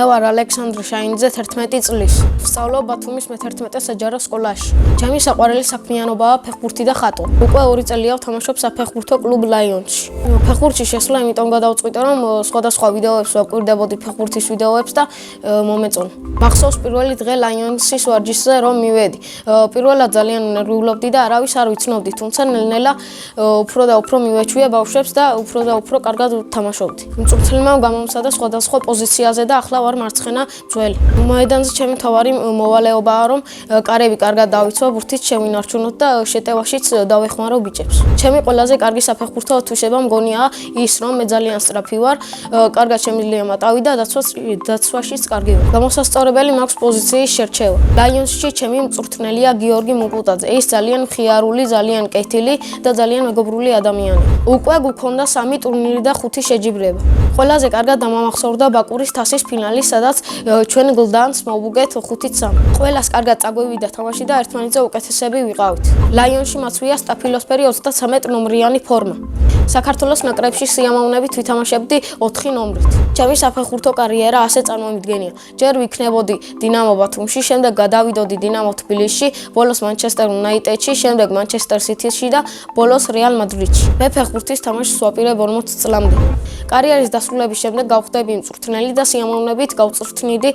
მე ვარ ალექსანდრე შაინიძე 11 წლის. ვსწავლობ ბათუმის მე-11 საჯარო სკოლაში. ჩემი საყვარელი საქმიანობაა ფეხბურთი და ხატვა. უკვე 2 წელია ვთამაშობ საფეხბურთო კლუბ ლაიონში. ფეხბურთში შესვლა იმიტომ გადავწყვიტე, რომ სხვადასხვა ვიდეოებს ვაკვირდებოდი ფეხბურთის ვიდეოებს და მომეწონა. მახსოვს პირველი დღე ლაიონსის ვარჯიშზე რომ მივედი. პირველად ძალიან ნერვიულობდი და არავის არ ვიცნობდი, თუმცა ნელ-ნელა უფრო და უფრო მივეჩვია ბავშვებს და უფრო კარგად ვთამაშობდი. მწვრთნელმა გამომცადა სხვადასხვა პოზიციაზე და ახლა ვარ მარცხენა მცველი. მოედანზე ჩემი მთავარი მოვალეობაა, რომ კარები კარგად დავიცვა, ბურთით შევინარჩუნოთ და შეტევაშიც დავეხმარო ბიჭებს. ჩემი ყველაზე კარგი საფეხბურთო თვისება მგონია ის, რომ მე ძალიან სწრაფი ვარ, კარგად შემიძლია მატავი და დაცვაშიც კარგი ვარ. გამოსასწორებელი მაქვს პოზიციის შერჩევა. ლაიონსში ჩემი მწვრთნელია გიორგი მუკუტაძე. ის ძალიან მხიარული, ძალიან კეთილი და ძალიან მეგობრული ადამიანია. უკვე გვქონდა 3 ტურნირი და 5 შეჯიბრება. ყველაზე კარგად დამამახსოვრდა ბაკურის თასის ფინალი, სადაც ჩვენ გლდანს მოვუგეთ 5-3. ყველას კარგად წაგვევიდა თამაში და ერთმანეთზე უკეთესები ვიყავით. ლაიონში მაცვია სტაფილოსფერი 33 ნომრიანი ფორმა. საქართველოს ნაკრებში სიამოვნებით ვითამაშებდი 4 ნომრით. ჩემი საფეხბურთო კარიერა ასე წარმომიდგენია. ჯერ ვიქნებოდი დინამო ბათუმში, შემდეგ გადავიდოდი დინამო თბილისში, ბოლოს მანჩესტერ უნაიტედში, შემდეგ მანჩესტერ სიტიში და ბოლოს რეალ მადრიდში. მე ფეხბურთის თამაშს ვაპირებ 40 წლამდე. კარიერის დასრულების შემდეგ გავხდები მწვრთნელი და სიამოვნებით გავწვრთნიდი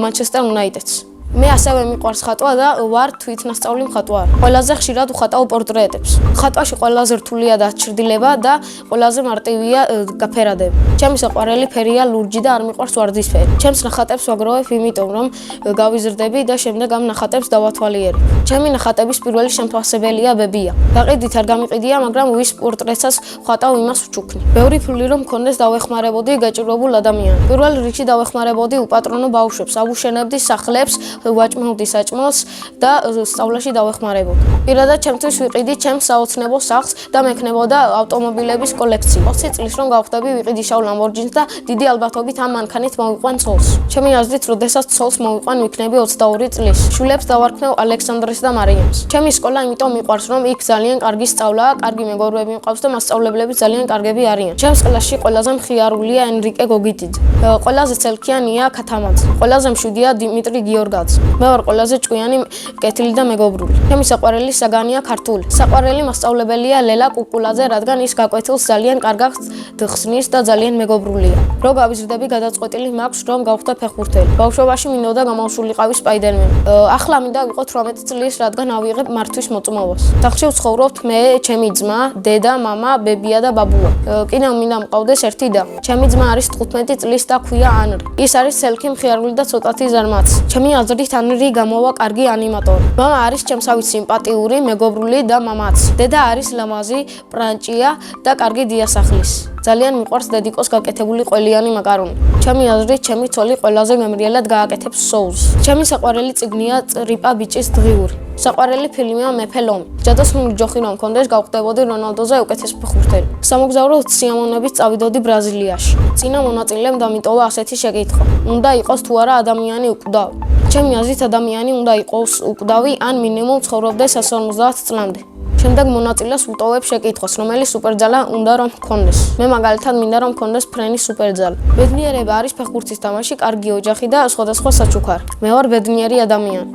მანჩესტერ უნაიტედს. მე ასევე მიყვარს ხატვა და ვარ თვითნასწავლი მხატვარი. ყველაზე ხშირად ვხატავ პორტრეტებს. ხატვაში ყველაზე რთულია დაჩრდილება და ყველაზე მარტივია გაფერადები. ჩემი საყვარელი ფერია ლურჯი და არ მიყვარს ვარდისფერი. ჩემს ნახატებს ვაგროვებ იმიტომ, რომ გავიზრდები და შემდეგ ამ ნახატებს დავათვალიერებ. ჩემი ნახატების პირველი შემფასებელია ბებია. გაყიდით არ გამიყიდია, მაგრამ ვის პორტრეტსაც ვხატავ, იმას ვჩუქნი. ბევრი ფული რომ მქონდეს დავეხმარებოდი გაჭირვებულ ადამიანს. პირველ რიგში დავეხმარებოდი უპატრონო ბავშვებს, ავუშენებდი სახლებს, ვაჭმევდი საჭმელს და სწავლაში დავეხმარებოდი. პირადად ჩემთვის ვიყიდი ჩემს საოცნებო სახლს და მექნებოდა ავტომობილების კოლექცია. 20 წლის რომ გავხდები, ვიყიდი შავ ლამბორჯინს და დიდი ალბათობით ამ მანქანით მოვიყვან ცოლს. ჩემი აზრით, როდესაც ცოლს მოვიყვან, ვიქნები 22 წლის. შვილებს დავარქმევ ალექსანდრეს და მარიამს. ჩემი სკოლა იმიტომ მიყვარს, რომ იქ ძალიან კარგი სწავლაა, კარგი მეგობრები მყავს და მასწავლებლები ძალიან კარგები არიან. ჩემს კლასში ყველაზე მხიარულია ენრიკე გოგიტიძე. ყველაზე ცელქია ნია ქათამაძე. ყველაზე მშვიდია დიმიტრი გიორგაძე. მე ვარ ყველაზე ჭკვიანი, კეთილი და მეგობრული. ჩემი საყვარელი საგანია ქართული. საყვარელი მასწავლებელია ლელა კუკულაძე, რადგან ის გაკვეთილს ძალიან კარგად ხსნის და ძალიან მეგობრულია. რო გავიზრდები, გადაწყვეტილი მაქვს, რომ გავხდე ფეხბურთელი. ბავშვობაში მინდოდა გამოსულიყავი სპაიდერმენი. ახლა მინდა ვიყო 18 წლის, რადგან ავიღებ მართვის მოწმობას. სახლში ვცხოვრობთ მე, ჩემი ძმა, დედა, მამა, ბებია და ბაბუა. კიდევ მინდა მყავდეს ერთი და. ჩემი ძმა არის 15 წლის და ქვია ანრი. ის არის სელქი, მხიარული და ცოტათი ზარმაცი. ჩემი აზრით ანრი გამოვა კარგი ანიმატორი. მამა არის ჩემსავით სიმპათიური, მეგობრული და მამაც. დედა არის ლამაზი, პრანჭია და კარგი დიასახლის. ძალიან მიყვარს დედიკოს გაკეთებული ყველიანი მაკარონი. ჩემი აზრით, ჩემი ცოლი ყველაზე მემრიელად გააკეთებს სოუსს. ჩემი საყვარელი წიგნია წრიპა ბიჭის დღიური. საყვარელი ფილმია მეფე ლომი. ჯადოსნური ჯოხი რომ მქონდეს, გავხდებოდი რონალდოზე უკეთეს ფეხბურთელი. სამოგზაურო სიამოვნებით წავიდოდი ბრაზილიაში. წინა მონაწილემ დამიტოვა ასეთი შეკითხვა: უნდა იყოს თუ არა ადამიანი უკვდავი? ჩემი აზრით, ადამიანი უნდა იყოს უკვდავი, ან მინიმუმ ცხოვრობდეს 150 წლამდე. შემდეგ მონაწილეს ვუტოვებ შეკითხვას, რომელი სუპერძალა უნდა რომ მქონდეს. მე მაგალითად მინდა რომ მქონდეს ფრენის სუპერძალა. ბედნიერება არის ფეხბურთის თამაში, კარგი ოჯახი და სხვადასხვა საჩუქარი. მე ვარ ბედნიერი ადამიანი.